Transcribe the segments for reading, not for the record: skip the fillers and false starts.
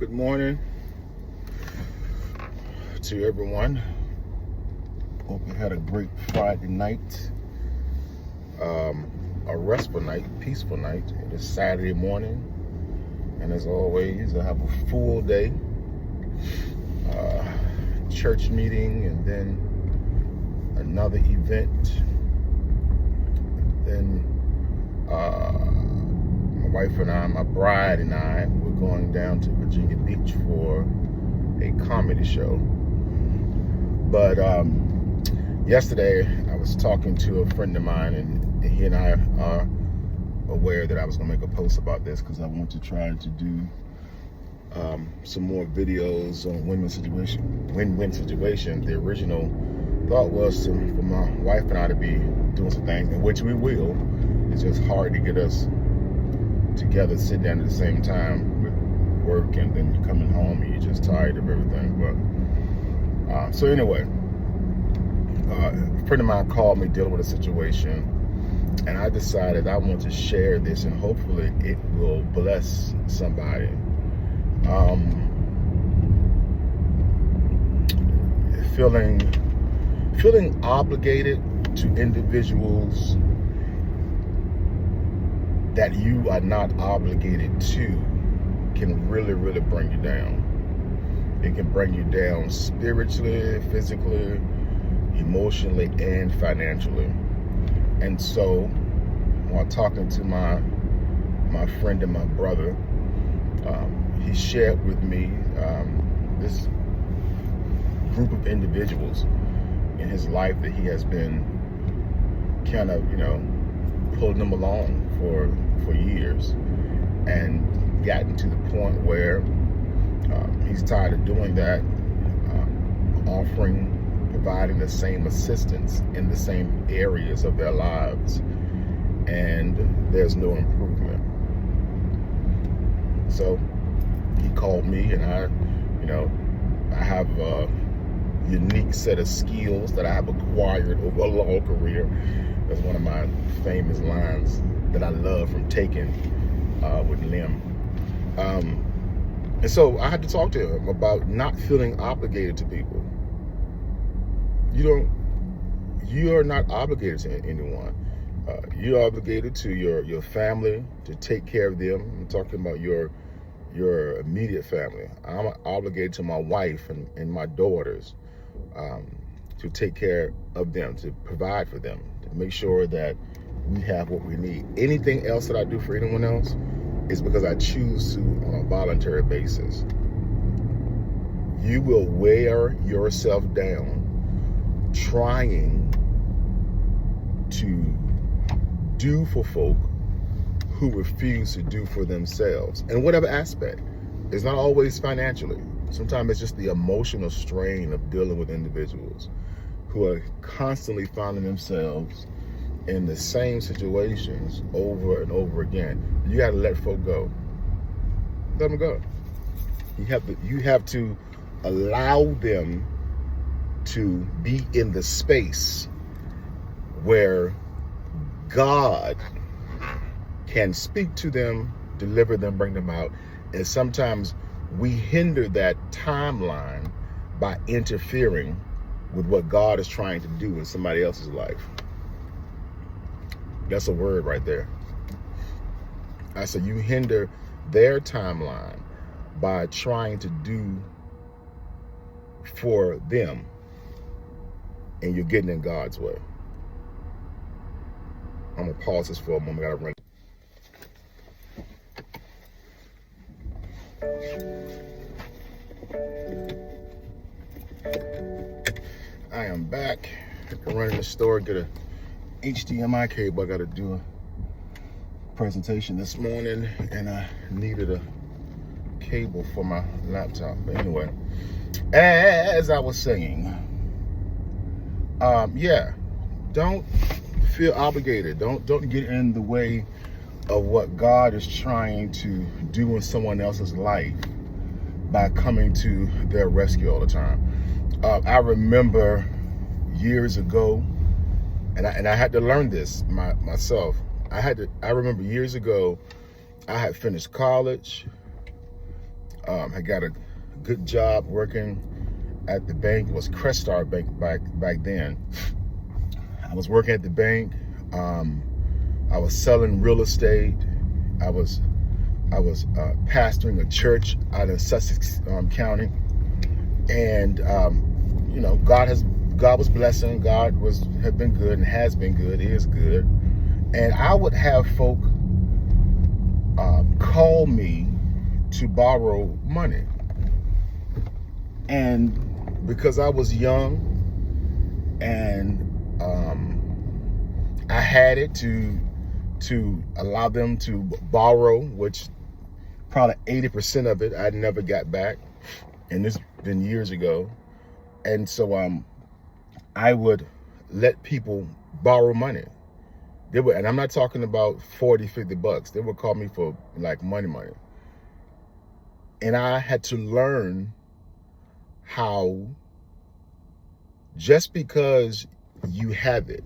Good morning to everyone. Hope you had a great Friday night, a restful night, peaceful night. It is Saturday morning, and as always, I have a full day, church meeting, and then another event. Then my wife and I, my bride and I, we're going down to Virginia Beach for a comedy show. But yesterday I was talking to a friend of mine, and he and I are aware that I was going to make a post about this because I want to try to do some more videos on win-win situation. The original thought was for my wife and I to be doing some things, in which we will. It's just hard to get us together, sitting down at the same time with work, and then you're coming home and you're just tired of everything. But so anyway, a friend of mine called me dealing with a situation, and I decided I want to share this, and hopefully it will bless somebody. Feeling obligated to individuals that you are not obligated to can really bring you down. It can bring you down spiritually, physically, emotionally, and financially. And so, while talking to my friend and my brother, he shared with me this group of individuals in his life that he has been kind of, pulling them along for years, and gotten to the point where he's tired of doing that, providing the same assistance in the same areas of their lives, and there's no improvement. So he called me, and I have a unique set of skills that I have acquired over a long career. That's one of my famous lines that I love from Taken with Lim. And so I had to talk to him about not feeling obligated to people. You are not obligated to anyone. You're obligated to your family, to take care of them. I'm talking about your immediate family. I'm obligated to my wife and my daughters, to take care of them, to provide for them, to make sure that we have what we need. Anything else that I do for anyone else is because I choose to on a voluntary basis. You will wear yourself down trying to do for folk who refuse to do for themselves, in whatever aspect. It's not always financially. Sometimes it's just the emotional strain of dealing with individuals who are constantly finding themselves in the same situations over and over again. You got to let folk go. Let them go. You have to allow them to be in the space where God can speak to them, deliver them, bring them out. And sometimes we hinder that timeline by interfering with what God is trying to do in somebody else's life. That's a word right there. I said you hinder their timeline by trying to do for them, and you're getting in God's way. I'm gonna pause this for a moment. I gotta ring. I am back. I run in the store, get a HDMI cable. I gotta do a presentation this morning, and I needed a cable for my laptop. But anyway, as I was saying, don't feel obligated. Don't get in the way of what God is trying to do in someone else's life by coming to their rescue all the time. I remember years ago, and I had to learn this myself. I remember years ago, I had finished college. I got a good job working at the bank. It was Crestar Bank back then. I was working at the bank. I was selling real estate. I was pastoring a church out in Sussex County, and God was blessing. God had been good and has been good, is good. And I would have folk call me to borrow money, and because I was young and I had it to allow them to borrow, which probably 80% of it I never got back, and this been years ago. And so I would let people borrow money. And I'm not talking about $40-50. They would call me for like money. And I had to learn how just because you have it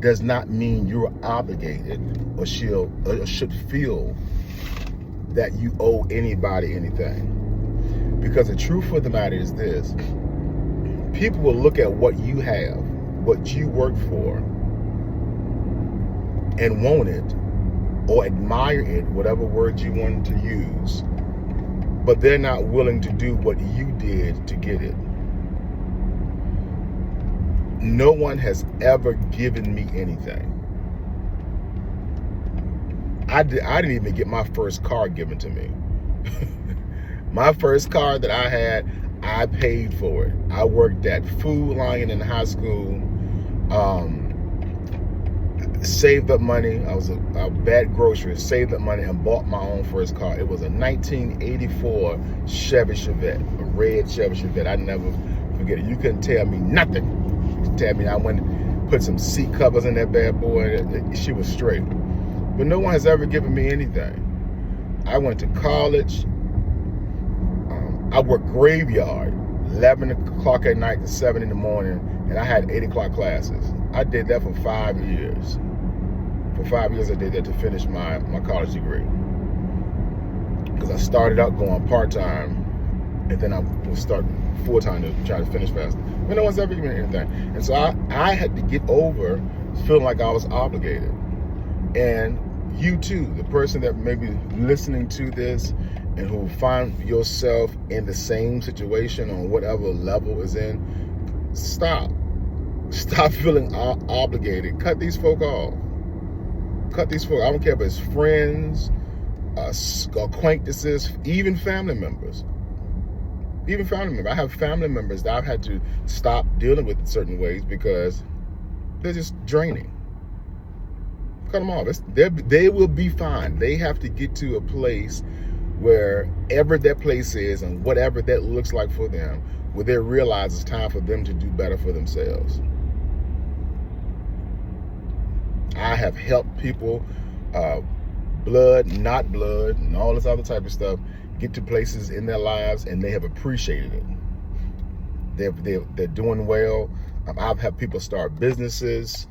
does not mean you're obligated or should feel that you owe anybody anything. Because the truth of the matter is this: people will look at what you have, what you work for, and want it or admire it, whatever word you want to use, but they're not willing to do what you did to get it. No one has ever given me anything. I didn't even get my first car given to me. My first car that I had, I paid for it. I worked at Food Lion in high school. Saved up money. I was a bad grocery. Saved up money and bought my own first car. It was a 1984 Chevy Chevette, a red Chevy Chevette. I never forget it. You couldn't tell me nothing. You could tell me I went and put some seat covers in that bad boy. She was straight. But no one has ever given me anything. I went to college. I worked graveyard, 11 o'clock at night to 7 in the morning, and I had 8 o'clock classes. I did that for 5 years. For 5 years, I did that to finish my college degree. Because I started out going part-time, and then I would start full-time to try to finish faster. But no one's ever given me anything. And so I had to get over feeling like I was obligated. And you too, the person that may be listening to this and who find yourself in the same situation on whatever level is in, stop feeling obligated. Cut these folk off. Cut these folk. I don't care if it's friends, acquaintances, even family members. I have family members that I've had to stop dealing with in certain ways because they're just draining. Cut them off. They will be fine. They have to get to a place, wherever that place is and whatever that looks like for them, where they realize it's time for them to do better for themselves. I have helped people, blood, not blood, and all this other type of stuff, get to places in their lives, and they have appreciated it. They're doing well. I've had people start businesses.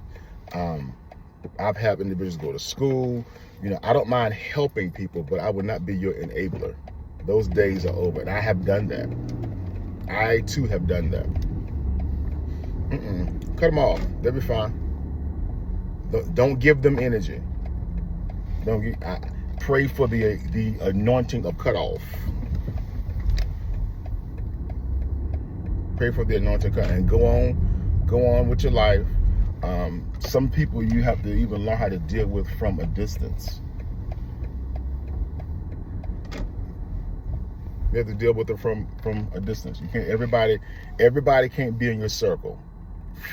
I've had individuals go to school. I don't mind helping people, but I would not be your enabler. Those days are over, and I have done that. I too have done that. Cut them off. They'll be fine. Don't give them energy. Pray for the anointing of cutoff. Pray for the anointing of cutoff, and go on with your life. Some people you have to even learn how to deal with from a distance. You have to deal with it from a distance. You can't. Everybody can't be in your circle.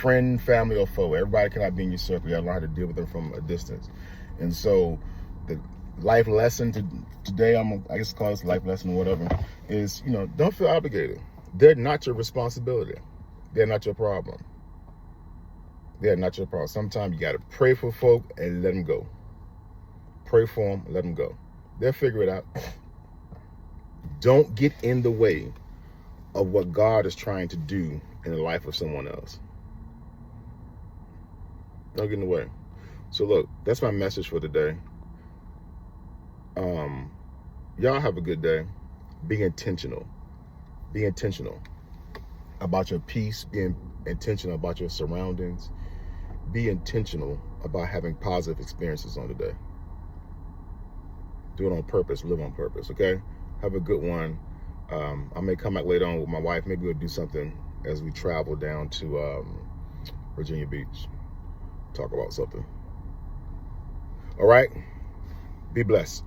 Friend, family, or foe. Everybody cannot be in your circle. You have to learn how to deal with them from a distance. And so, the life lesson today, I guess call this life lesson or whatever, is don't feel obligated. They're not your responsibility. They're not your problem. They're not your problem. Sometimes you got to pray for folk and let them go. Pray for them, let them go. They'll figure it out. Don't get in the way of what God is trying to do in the life of someone else. Don't get in the way. So look, that's my message for today. Y'all have a good day. Be intentional. Be intentional about your peace. Be intentional about your surroundings. Be intentional about having positive experiences on the day. Do it on purpose. Live on purpose, okay? Have a good one. I may come back later on with my wife. Maybe we'll do something as we travel down to Virginia Beach. Talk about something. All right? Be blessed.